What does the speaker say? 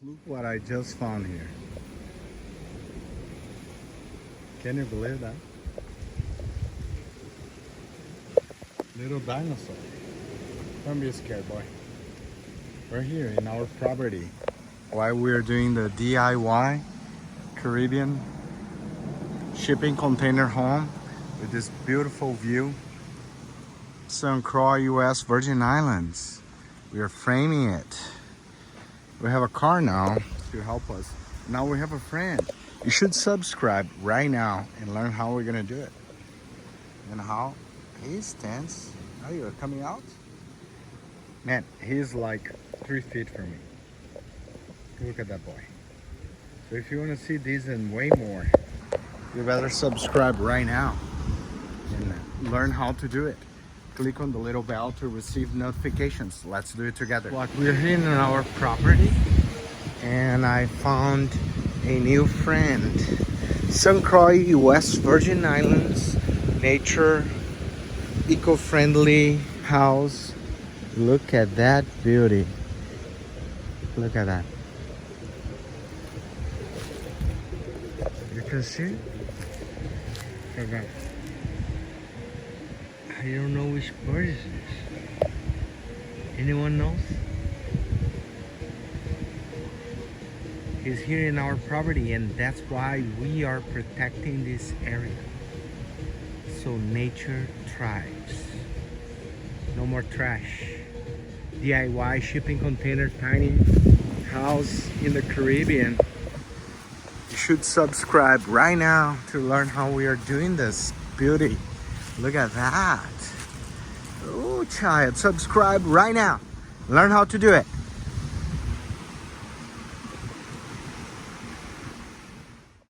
Look what I just found here. Can you believe that? Little dinosaur. Don't be scared, boy. We're here in our property while we're doing the DIY Caribbean shipping container home with this beautiful view. It's on Croix, US Virgin Islands. We are framing it. We have a car now to help us. Now we have a friend. You should subscribe right now and learn how we're gonna do it. And how he stands. Oh, you're coming out? Man, he's like 3 feet from me. Look at that boy. So if you want to see these and way more, you better subscribe right now and learn how to do it. Click on the little bell to receive notifications. Let's do it together. Look, we're here in our property and I found a new friend. Croix, West Virgin Islands, nature, eco-friendly house. Look at that beauty. Look at that. You can see? Look at that. I don't know which bird is this. Anyone knows? He's here in our property and that's why we are protecting this area. So nature thrives. No more trash. DIY shipping container, tiny house in the Caribbean. You should subscribe right now to learn how we are doing this beauty. Look at that. Oh, child, subscribe right now. Learn how to do it.